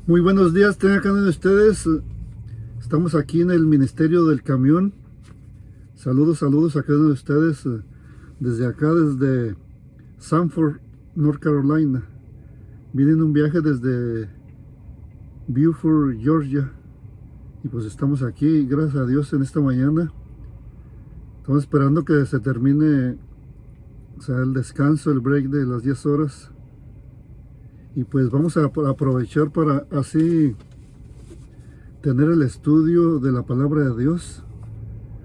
Muy buenos días, tengan cada uno de ustedes. Estamos aquí en el Ministerio del Camión. Saludos a cada uno de ustedes desde acá, desde Sanford, North Carolina. Vine en un viaje desde Beaufort, Georgia. Y pues estamos aquí, gracias a Dios, en esta mañana. Estamos esperando que se termine, o sea, el descanso, el break de las 10 horas. Y pues vamos a aprovechar para así tener el estudio de la palabra de Dios.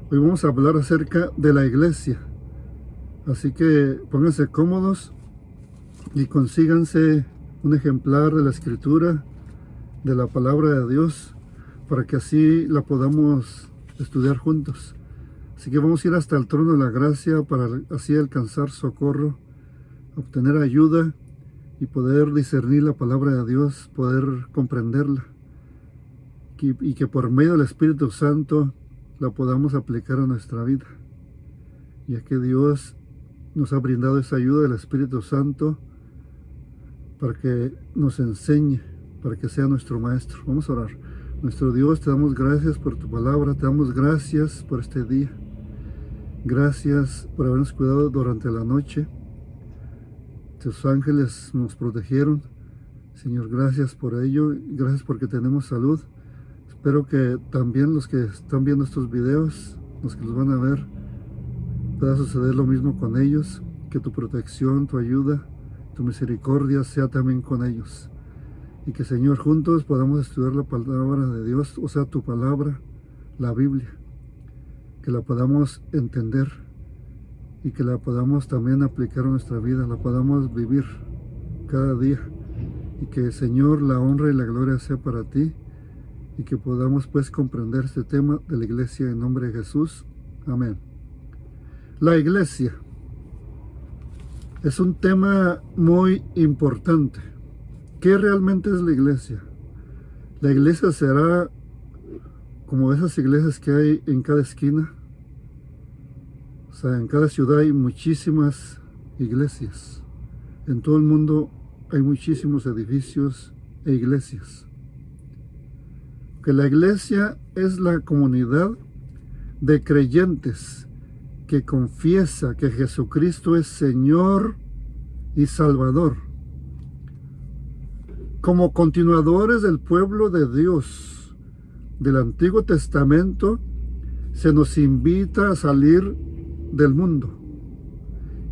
Hoy vamos a hablar acerca de la iglesia. Así que pónganse cómodos y consíganse un ejemplar de la escritura, de la palabra de Dios, para que así la podamos estudiar juntos. Así que vamos a ir hasta el trono de la gracia para así alcanzar socorro, obtener ayuda y poder discernir la palabra de Dios, poder comprenderla y que por medio del Espíritu Santo la podamos aplicar a nuestra vida, ya que Dios nos ha brindado esa ayuda del Espíritu Santo para que nos enseñe, para que sea nuestro maestro. Vamos a orar. Nuestro Dios, te damos gracias por tu palabra, te damos gracias por este día, gracias por habernos cuidado durante la noche. Tus ángeles nos protegieron. Señor, gracias por ello, gracias porque tenemos salud. Espero que también los que están viendo estos videos, los que los van a ver, pueda suceder lo mismo con ellos, que tu protección, tu ayuda, tu misericordia sea también con ellos. Y que, Señor, juntos podamos estudiar la palabra de Dios, o sea, tu palabra, la Biblia, que la podamos entender y que la podamos también aplicar a nuestra vida, la podamos vivir cada día. Y que, Señor, la honra y la gloria sea para ti, y que podamos pues comprender este tema de la iglesia en nombre de Jesús. Amén. La iglesia es un tema muy importante. ¿Qué realmente es la iglesia? La iglesia será como esas iglesias que hay en cada esquina. O sea, en cada ciudad hay muchísimas iglesias. En todo el mundo hay muchísimos edificios e iglesias. Que la iglesia es la comunidad de creyentes que confiesa que Jesucristo es Señor y Salvador. Como continuadores del pueblo de Dios del Antiguo Testamento, se nos invita a salir del mundo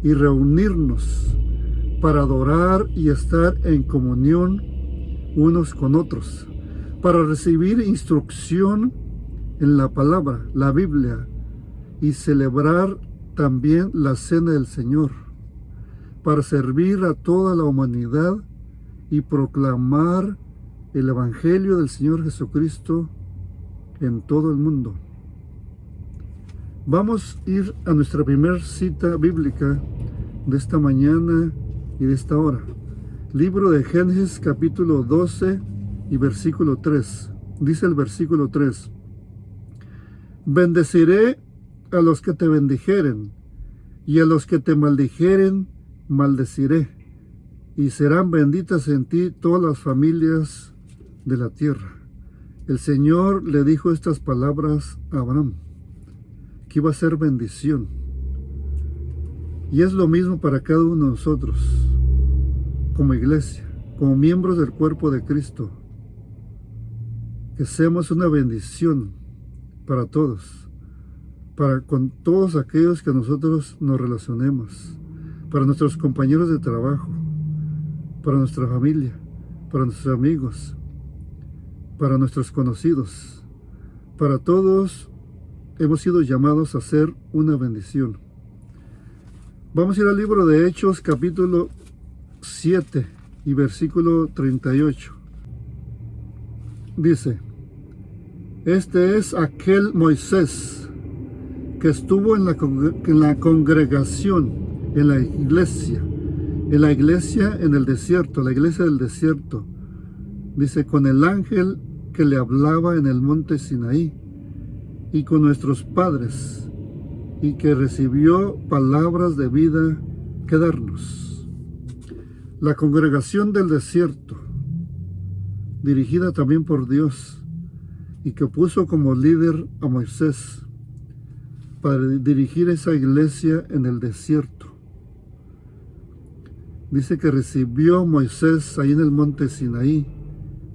y reunirnos para adorar y estar en comunión unos con otros, para recibir instrucción en la palabra, la Biblia, y celebrar también la cena del Señor, para servir a toda la humanidad y proclamar el Evangelio del Señor Jesucristo en todo el mundo. Vamos a ir a nuestra primera cita bíblica de esta mañana y de esta hora. Libro de Génesis capítulo 12 y versículo 3. Dice el versículo 3: Bendeciré a los que te bendijeren, y a los que te maldijeren, maldeciré, y serán benditas en ti todas las familias de la tierra. El Señor le dijo estas palabras a Abraham, que iba a ser bendición. Y es lo mismo para cada uno de nosotros, como iglesia, como miembros del cuerpo de Cristo, que seamos una bendición para todos, con todos aquellos que nosotros nos relacionemos, para nuestros compañeros de trabajo, para nuestra familia, para nuestros amigos, para nuestros conocidos, para todos. Hemos sido llamados a ser una bendición. Vamos a ir al libro de Hechos, capítulo 7 y versículo 38. Dice: Este es aquel Moisés que estuvo en la congregación, en la iglesia en el desierto, la iglesia del desierto. Dice, con el ángel que le hablaba en el monte Sinaí, y con nuestros padres, y que recibió palabras de vida que darnos. La congregación del desierto dirigida también por Dios, y que puso como líder a Moisés para dirigir esa iglesia en el desierto. Dice que recibió Moisés ahí en el monte Sinaí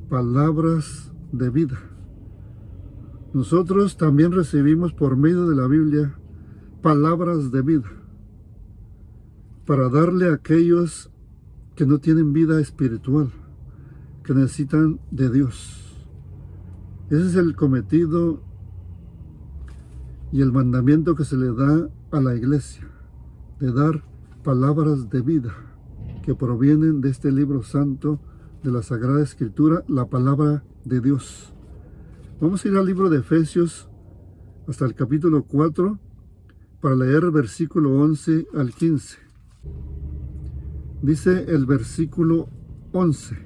palabras de vida. Nosotros también recibimos por medio de la Biblia palabras de vida para darle a aquellos que no tienen vida espiritual, que necesitan de Dios. Ese es el cometido y el mandamiento que se le da a la iglesia, de dar palabras de vida que provienen de este libro santo de la Sagrada Escritura, la palabra de Dios. Vamos a ir al libro de Efesios hasta el capítulo 4 para leer el versículo 11 al 15. Dice el versículo 11: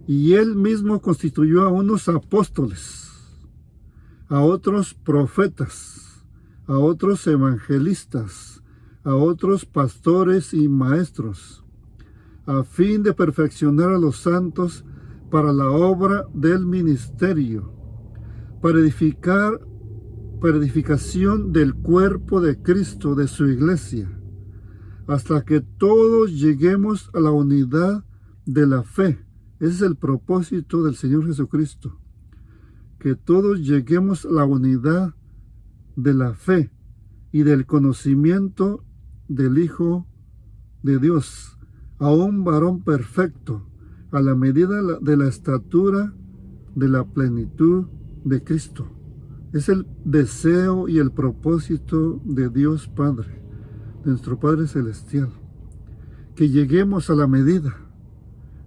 y él mismo constituyó a unos apóstoles, a otros profetas, a otros evangelistas, a otros pastores y maestros, a fin de perfeccionar a los santos para la obra del ministerio, para edificación del cuerpo de Cristo, de su iglesia, hasta que todos lleguemos a la unidad de la fe. Ese es el propósito del Señor Jesucristo, que todos lleguemos a la unidad de la fe y del conocimiento del Hijo de Dios, a un varón perfecto, a la medida de la estatura de la plenitud de Cristo. Es el deseo y el propósito de Dios Padre, de nuestro Padre Celestial, que lleguemos a la medida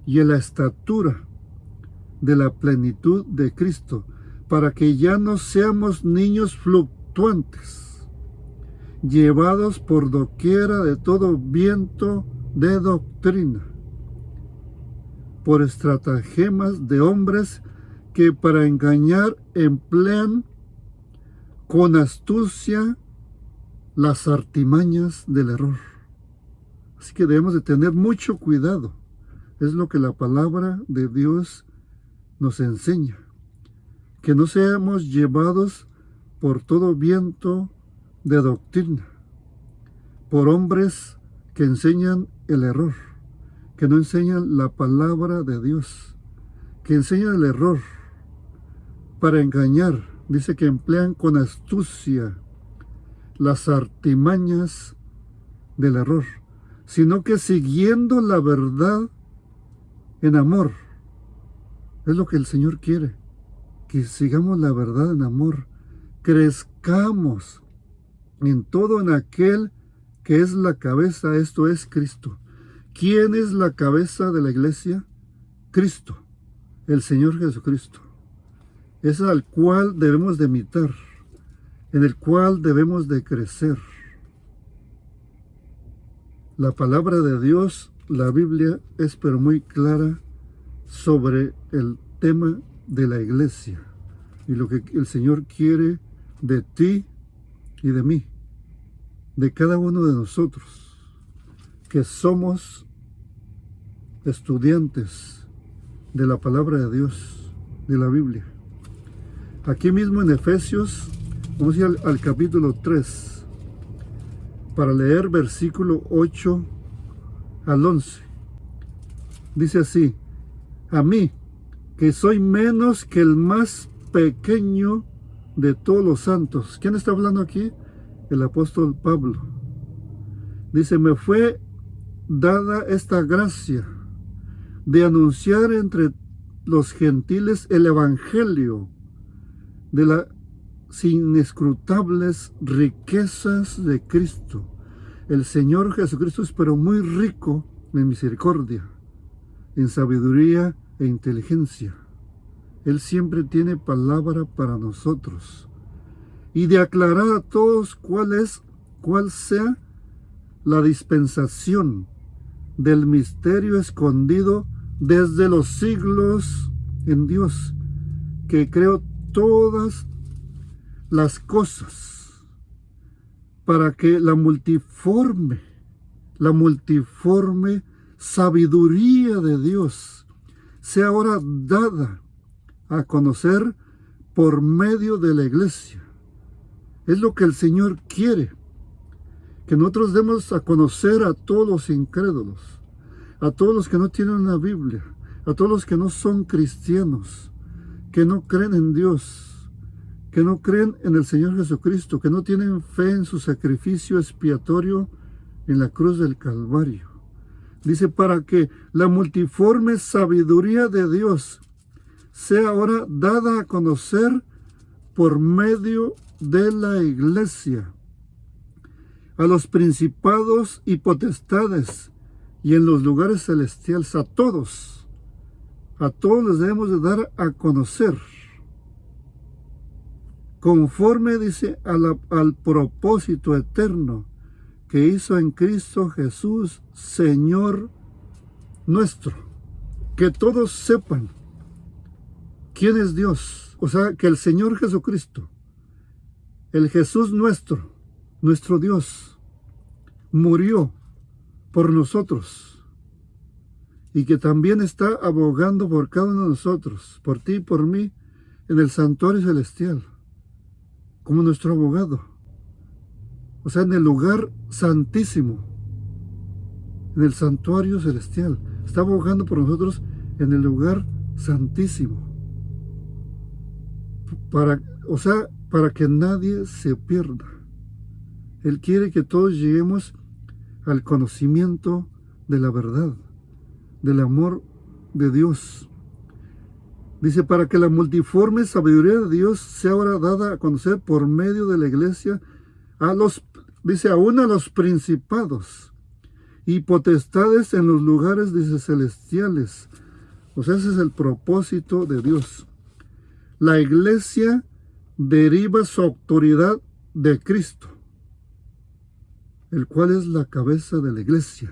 y a la estatura de la plenitud de Cristo, para que ya no seamos niños fluctuantes, llevados por doquiera de todo viento de doctrina, por estratagemas de hombres que para engañar emplean con astucia las artimañas del error. Así que debemos de tener mucho cuidado. Es lo que la palabra de Dios nos enseña, que no seamos llevados por todo viento de doctrina, por hombres que enseñan el error, que no enseñan la palabra de Dios, que enseñan el error para engañar. Dice que emplean con astucia las artimañas del error, sino que siguiendo la verdad en amor. Es lo que el Señor quiere, que sigamos la verdad en amor, crezcamos en todo en aquel que es la cabeza, esto es Cristo. ¿Quién es la cabeza de la iglesia? Cristo, el Señor Jesucristo. Es al cual debemos de imitar, en el cual debemos de crecer. La palabra de Dios, la Biblia, es pero muy clara sobre el tema de la iglesia y lo que el Señor quiere de ti y de mí, de cada uno de nosotros, que somos estudiantes de la palabra de Dios, de la Biblia. Aquí mismo en Efesios, vamos a ir al capítulo 3 para leer versículo 8 al 11. Dice así: a mí, que soy menos que el más pequeño de todos los santos. ¿Quién está hablando aquí? El apóstol Pablo. Dice: me fue dada esta gracia de anunciar entre los gentiles el evangelio de las inescrutables riquezas de Cristo. El Señor Jesucristo es pero muy rico en misericordia, en sabiduría e inteligencia. Él siempre tiene palabra para nosotros, y de aclarar a todos cuál sea la dispensación del misterio escondido desde los siglos en Dios, que creó todas las cosas, para que la multiforme sabiduría de Dios sea ahora dada a conocer por medio de la iglesia. Es lo que el Señor quiere, que nosotros demos a conocer a todos los incrédulos, a todos los que no tienen una Biblia, a todos los que no son cristianos, que no creen en Dios, que no creen en el Señor Jesucristo, que no tienen fe en su sacrificio expiatorio en la cruz del Calvario. Dice, para que la multiforme sabiduría de Dios sea ahora dada a conocer por medio de la iglesia, a los principados y potestades y en los lugares celestiales, a todos les debemos de dar a conocer, conforme, dice, al propósito eterno que hizo en Cristo Jesús, Señor nuestro. Que todos sepan quién es Dios. O sea, que el Señor Jesucristo, el Jesús nuestro Dios, murió por nosotros y que también está abogando por cada uno de nosotros, por ti y por mí, en el santuario celestial, como nuestro abogado. O sea, en el lugar santísimo, en el santuario celestial. Está abogando por nosotros en el lugar santísimo. Para que nadie se pierda. Él quiere que todos lleguemos al conocimiento de la verdad, del amor de Dios. Dice, para que la multiforme sabiduría de Dios sea ahora dada a conocer por medio de la iglesia, aún a los principados y potestades en los lugares, dice, celestiales. O sea, ese es el propósito de Dios. La iglesia deriva su autoridad de Cristo, el cual es la cabeza de la iglesia,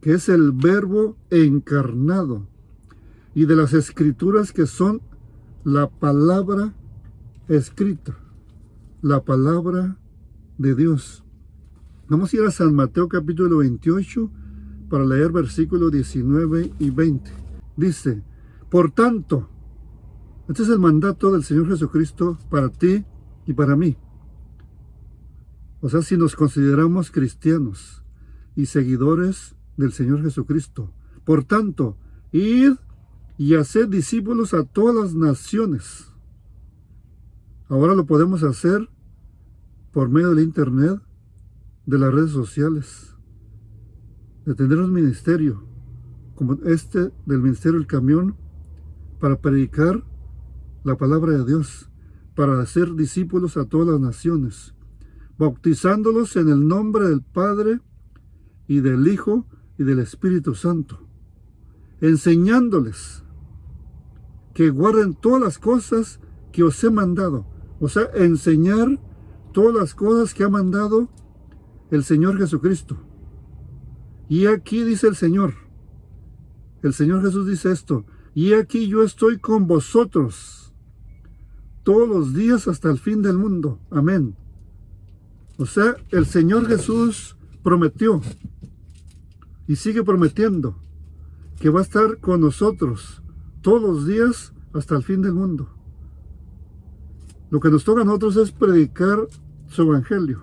que es el Verbo encarnado, y de las escrituras, que son la palabra escrita, la palabra de Dios. Vamos a ir a San Mateo capítulo 28 para leer versículos 19 y 20. Dice, por tanto, este es el mandato del Señor Jesucristo para ti y para mí. O sea, si nos consideramos cristianos y seguidores del Señor Jesucristo. Por tanto, id y haced discípulos a todas las naciones. Ahora lo podemos hacer por medio del internet, de las redes sociales, de tener un ministerio como este del Ministerio del Camión, para predicar la palabra de Dios, para hacer discípulos a todas las naciones, bautizándolos en el nombre del Padre y del Hijo y del Espíritu Santo, enseñándoles que guarden todas las cosas que os he mandado. O sea, enseñar todas las cosas que ha mandado el Señor Jesucristo. Y aquí dice el Señor Jesús dice esto, y aquí yo estoy con vosotros todos los días hasta el fin del mundo. Amén. O sea, el Señor Jesús prometió y sigue prometiendo que va a estar con nosotros todos los días hasta el fin del mundo. Lo que nos toca a nosotros es predicar su evangelio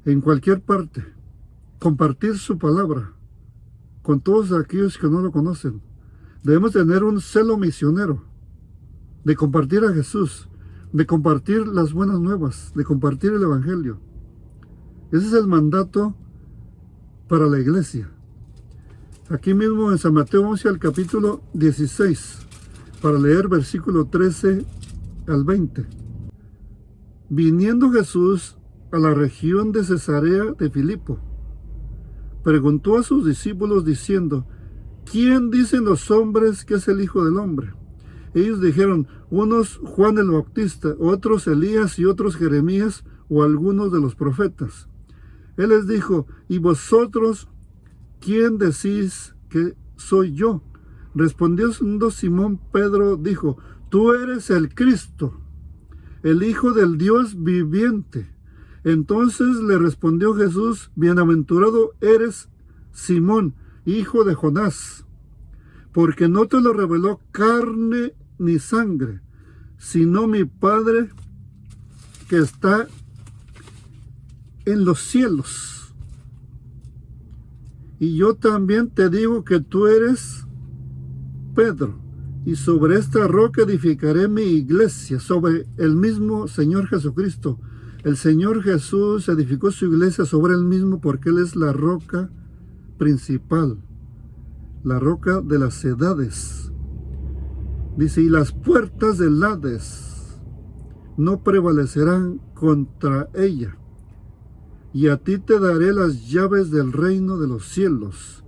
en cualquier parte, compartir su palabra con todos aquellos que no lo conocen. Debemos tener un celo misionero de compartir a Jesús, de compartir las buenas nuevas, de compartir el evangelio. Ese es el mandato para la iglesia. Aquí mismo en San Mateo vamos al capítulo 16 para leer versículo 13 al 20. Viniendo Jesús a la región de Cesarea de Filipo, preguntó a sus discípulos diciendo, ¿quién dicen los hombres que es el Hijo del Hombre? Ellos dijeron, unos Juan el Bautista, otros Elías y otros Jeremías o algunos de los profetas. Él les dijo, ¿y vosotros quién decís que soy yo? Respondiendo Simón Pedro dijo, tú eres el Cristo, el Hijo del Dios viviente. Entonces le respondió Jesús, bienaventurado eres Simón, hijo de Jonás, porque no te lo reveló carne ni sangre, sino mi Padre que está en los cielos. Y yo también te digo que tú eres Pedro, y sobre esta roca edificaré mi iglesia, sobre el mismo Señor Jesucristo. El Señor Jesús edificó su iglesia sobre él mismo porque él es la roca principal, la roca de las edades. Dice, y las puertas del Hades no prevalecerán contra ella. Y a ti te daré las llaves del reino de los cielos.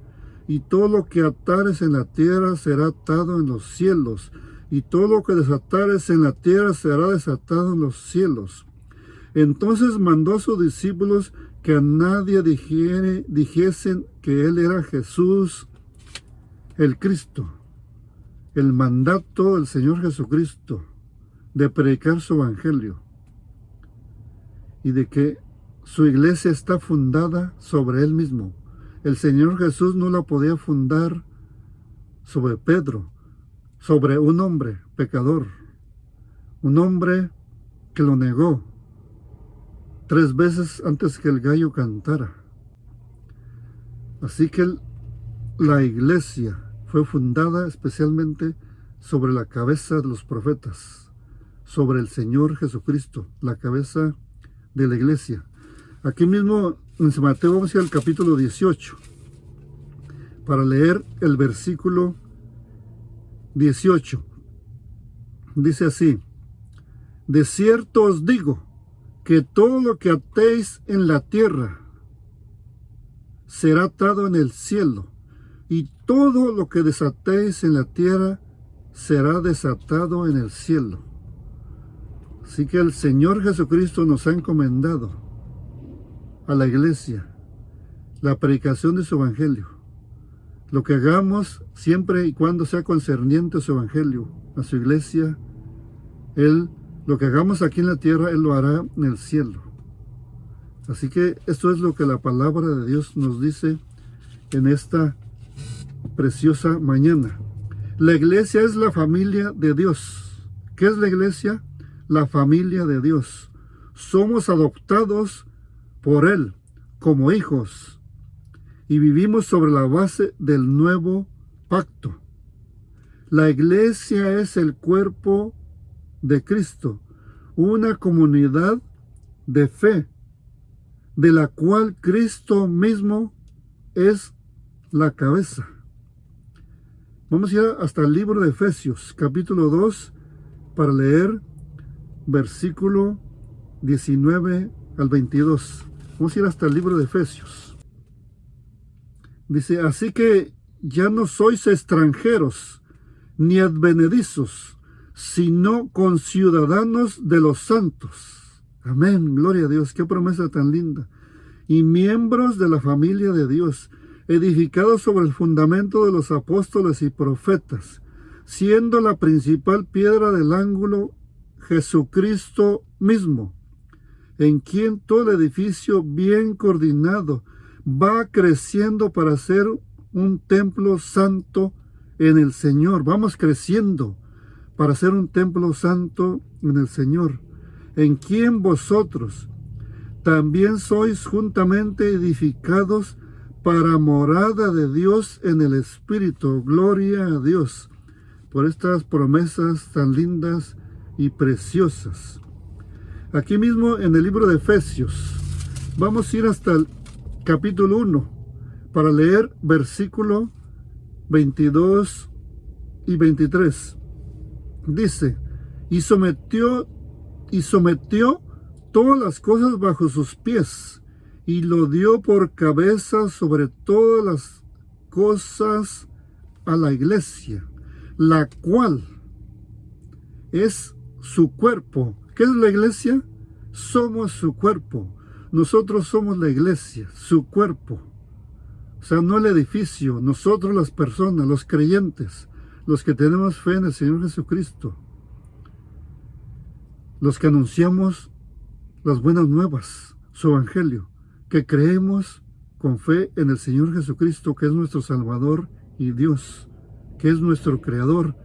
Y todo lo que atares en la tierra será atado en los cielos. Y todo lo que desatares en la tierra será desatado en los cielos. Entonces mandó a sus discípulos que a nadie dijesen que él era Jesús el Cristo. El mandato del Señor Jesucristo de predicar su evangelio. Y de que su iglesia está fundada sobre él mismo. El Señor Jesús no la podía fundar sobre Pedro, sobre un hombre pecador, un hombre que lo negó 3 veces antes que el gallo cantara. Así que la iglesia fue fundada especialmente sobre la cabeza de los profetas, sobre el Señor Jesucristo, la cabeza de la iglesia. Aquí mismo en San Mateo vamos a ir al capítulo 18 para leer el versículo 18. Dice así: de cierto os digo que todo lo que atéis en la tierra será atado en el cielo, y todo lo que desatéis en la tierra será desatado en el cielo. Así que el Señor Jesucristo nos ha encomendado a la iglesia la predicación de su evangelio. Lo que hagamos siempre y cuando sea concerniente a su evangelio, a su iglesia, lo que hagamos aquí en la tierra, Él lo hará en el cielo. Así que esto es lo que la palabra de Dios nos dice en esta preciosa mañana. La iglesia es la familia de Dios. ¿Qué es la iglesia? La familia de Dios. Somos adoptados por Él como hijos y vivimos sobre la base del nuevo pacto. La iglesia es el cuerpo de Cristo, una comunidad de fe, de la cual Cristo mismo es la cabeza. Vamos a ir hasta el libro de Efesios, capítulo 2, para leer versículo 19 al 22. Vamos a ir hasta el libro de Efesios. Dice, así que ya no sois extranjeros ni advenedizos, sino conciudadanos de los santos. Amén, gloria a Dios, qué promesa tan linda. Y miembros de la familia de Dios, edificados sobre el fundamento de los apóstoles y profetas, siendo la principal piedra del ángulo Jesucristo mismo, en quien todo el edificio bien coordinado va creciendo para ser un templo santo en el Señor. Vamos creciendo para ser un templo santo en el Señor, en quien vosotros también sois juntamente edificados para morada de Dios en el Espíritu. Gloria a Dios por estas promesas tan lindas y preciosas. Aquí mismo en el libro de Efesios, vamos a ir hasta el capítulo 1 para leer versículo 22 y 23. Dice, y sometió todas las cosas bajo sus pies, y lo dio por cabeza sobre todas las cosas a la iglesia, la cual es su cuerpo. ¿Qué es la iglesia? Somos su cuerpo. Nosotros somos la iglesia, su cuerpo. O sea, no el edificio, nosotros las personas, los creyentes, los que tenemos fe en el Señor Jesucristo, los que anunciamos las buenas nuevas, su evangelio, que creemos con fe en el Señor Jesucristo, que es nuestro Salvador y Dios, que que es nuestro creador,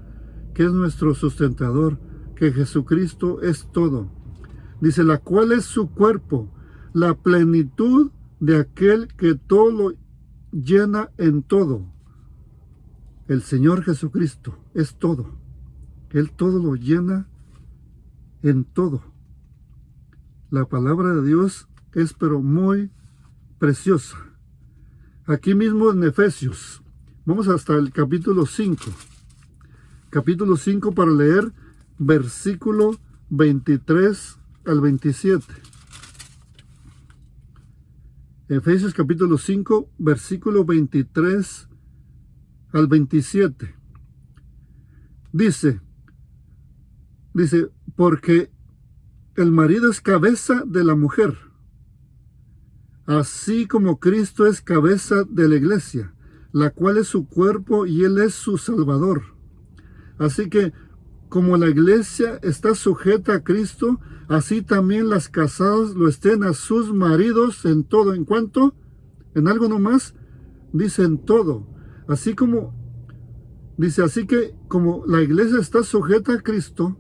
que es nuestro sustentador, que Jesucristo es todo. Dice, la cual es su cuerpo, la plenitud de aquel que todo lo llena en todo. El Señor Jesucristo es todo. Él todo lo llena en todo. La palabra de Dios es pero muy preciosa. Aquí mismo en Efesios, vamos hasta el capítulo 5. Capítulo 5 para leer versículo 23 al 27. Efesios capítulo 5, versículo 23 al 27. Dice, porque el marido es cabeza de la mujer, así como Cristo es cabeza de la iglesia, la cual es su cuerpo y Él es su Salvador. Así que, como la iglesia está sujeta a Cristo, así también las casadas lo estén a sus maridos en todo. ¿En cuanto? ¿En algo nomás? Dice en todo. Así que como la iglesia está sujeta a Cristo,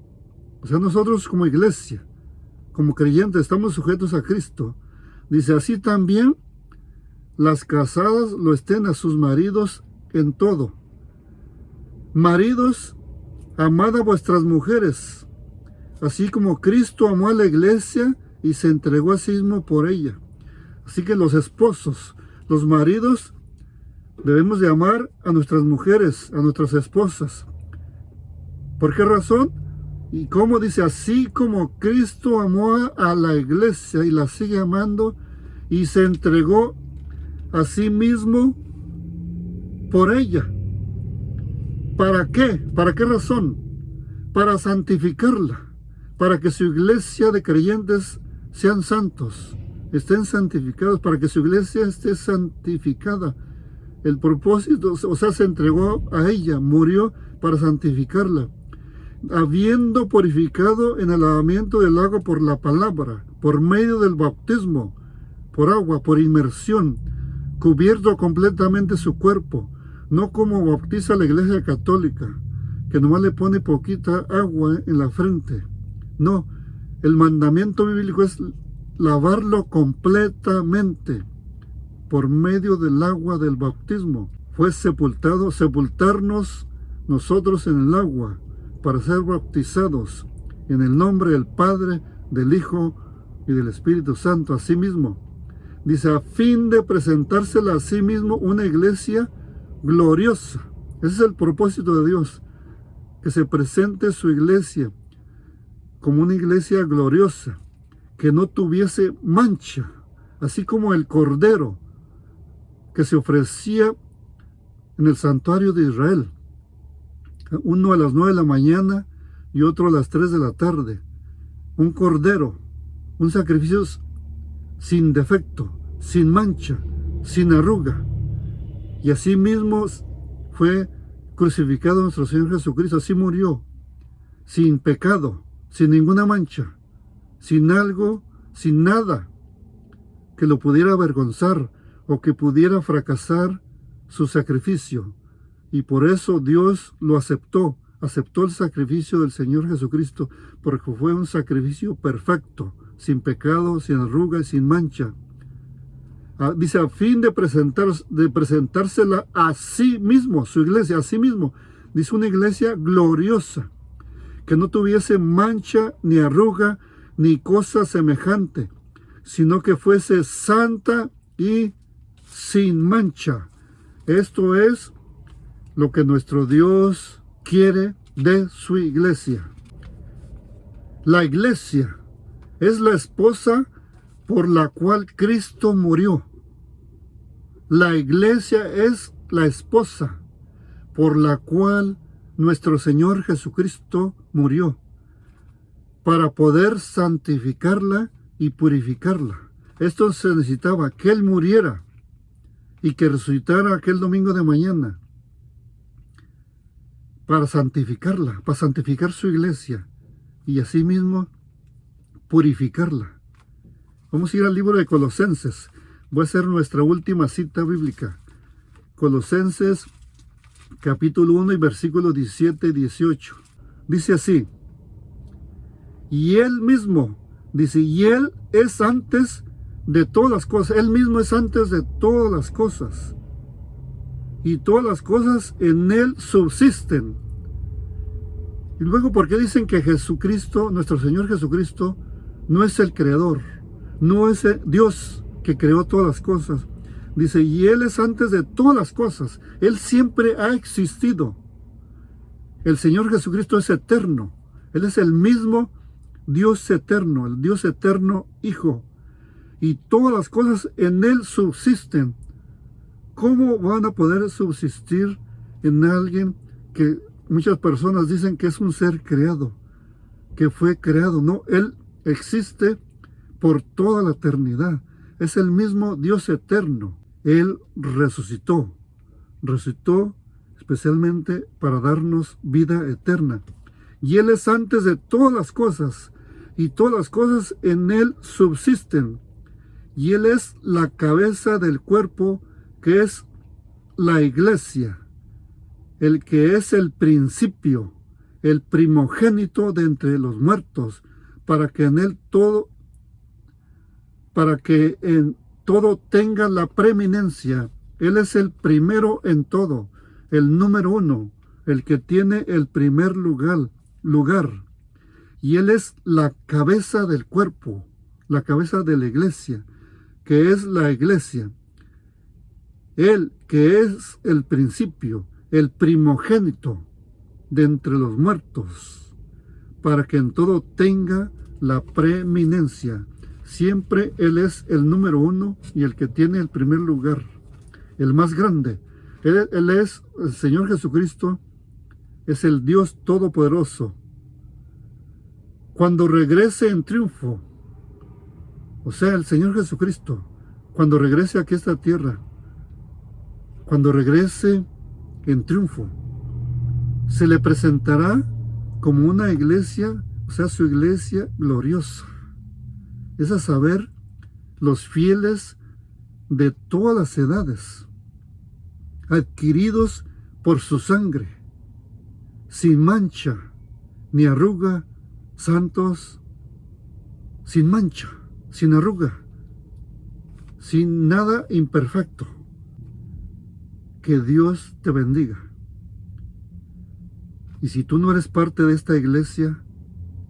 o sea, nosotros como iglesia, como creyentes, estamos sujetos a Cristo. Dice, así también las casadas lo estén a sus maridos en todo. Maridos, amad a vuestras mujeres, así como Cristo amó a la iglesia y se entregó a sí mismo por ella. Así que los esposos, los maridos, debemos de amar a nuestras mujeres, a nuestras esposas. ¿Por qué razón? Y cómo dice, así como Cristo amó a la iglesia y la sigue amando y se entregó a sí mismo por ella. ¿Para qué? ¿Para qué razón? Para santificarla, para que su iglesia de creyentes sean santos, estén santificados, para que su iglesia esté santificada. El propósito, o sea, se entregó a ella, murió para santificarla, habiendo purificado en el lavamiento del agua por la palabra, por medio del bautismo, por agua, por inmersión, cubierto completamente su cuerpo, no como bautiza la iglesia católica, que nomás le pone poquita agua en la frente. No, el mandamiento bíblico es lavarlo completamente por medio del agua del bautismo. Fue sepultarnos nosotros en el agua para ser bautizados en el nombre del Padre, del Hijo y del Espíritu Santo. Asimismo, dice, a fin de presentársela a sí mismo una iglesia gloriosa. Ese es el propósito de Dios, que se presente su iglesia como una iglesia gloriosa, que no tuviese mancha, así como el cordero que se ofrecía en el santuario de Israel, uno a las 9 de la mañana y otro a las 3 de la tarde. Un cordero, un sacrificio sin defecto, sin mancha, sin arruga. Y así mismo fue crucificado nuestro Señor Jesucristo, así murió, sin pecado, sin ninguna mancha, sin algo, sin nada que lo pudiera avergonzar o que pudiera fracasar su sacrificio. Y por eso Dios lo aceptó el sacrificio del Señor Jesucristo, porque fue un sacrificio perfecto, sin pecado, sin arruga y sin mancha. Dice, a fin de presentársela a sí mismo, su iglesia, a sí mismo. Dice, una iglesia gloriosa, que no tuviese mancha, ni arruga, ni cosa semejante, sino que fuese santa y sin mancha. Esto es lo que nuestro Dios quiere de su iglesia. La iglesia es la esposa por la cual Cristo murió. La iglesia es la esposa por la cual nuestro Señor Jesucristo murió, para poder santificarla y purificarla. Esto se necesitaba, que Él muriera y que resucitara aquel domingo de mañana, para santificarla, para santificar su iglesia y asimismo purificarla. Vamos a ir al libro de Colosenses. Voy a hacer nuestra última cita bíblica. Colosenses capítulo 1 y versículos 17 y 18. Dice así: y Él mismo, dice, y Él es antes de todas las cosas. Él mismo es antes de todas las cosas. Y todas las cosas en Él subsisten. Y luego, ¿por qué dicen que Jesucristo, nuestro Señor Jesucristo, no es el creador? No es el Dios que creó todas las cosas. Dice, y Él es antes de todas las cosas. Él siempre ha existido. El Señor Jesucristo es eterno. Él es el mismo Dios eterno, el Dios eterno Hijo. Y todas las cosas en Él subsisten. ¿Cómo van a poder subsistir en alguien que muchas personas dicen que es un ser creado, que fue creado? No, Él existe por toda la eternidad. Es el mismo Dios eterno. Él resucitó especialmente para darnos vida eterna. Y Él es antes de todas las cosas, y todas las cosas en Él subsisten. Y Él es la cabeza del cuerpo, que es la iglesia, el que es el principio, el primogénito de entre los muertos, para que en Él todo, para que en todo tenga la preeminencia. Él es el primero en todo, el número uno, el que tiene el primer lugar. Y Él es la cabeza del cuerpo, la cabeza de la iglesia, que es la iglesia. Él, que es el principio, el primogénito de entre los muertos, para que en todo tenga la preeminencia. Siempre Él es el número uno y el que tiene el primer lugar, el más grande. Él es el Señor Jesucristo, es el Dios Todopoderoso. Cuando regrese en triunfo, o sea, el Señor Jesucristo, cuando regrese aquí a esta tierra, cuando regrese en triunfo, se le presentará como una iglesia, o sea, su iglesia gloriosa. Es a saber, los fieles de todas las edades, adquiridos por su sangre, sin mancha ni arruga, santos, sin mancha, sin arruga, sin nada imperfecto. Que Dios te bendiga. Y si tú no eres parte de esta iglesia,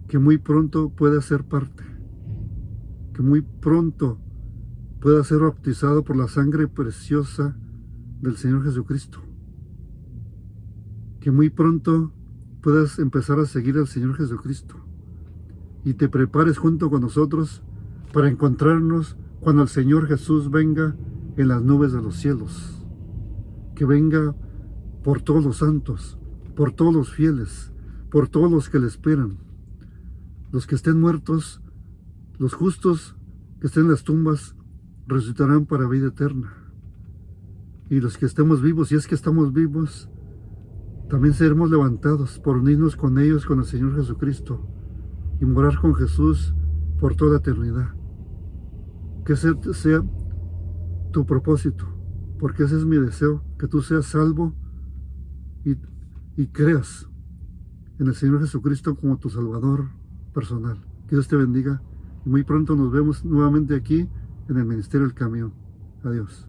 que muy pronto puedas ser parte, que muy pronto puedas ser bautizado por la sangre preciosa del Señor Jesucristo, que muy pronto puedas empezar a seguir al Señor Jesucristo y te prepares junto con nosotros para encontrarnos cuando el Señor Jesús venga en las nubes de los cielos. Que venga por todos los santos, por todos los fieles, por todos los que le esperan. Los que estén muertos, los justos que estén en las tumbas, resucitarán para vida eterna. Y los que estemos vivos, si es que estamos vivos, también seremos levantados por unirnos con ellos, con el Señor Jesucristo, y morar con Jesús por toda la eternidad. Que ese sea tu propósito, porque ese es mi deseo, que tú seas salvo y creas en el Señor Jesucristo como tu Salvador personal. Que Dios te bendiga y muy pronto nos vemos nuevamente aquí en el Ministerio del Camión. Adiós.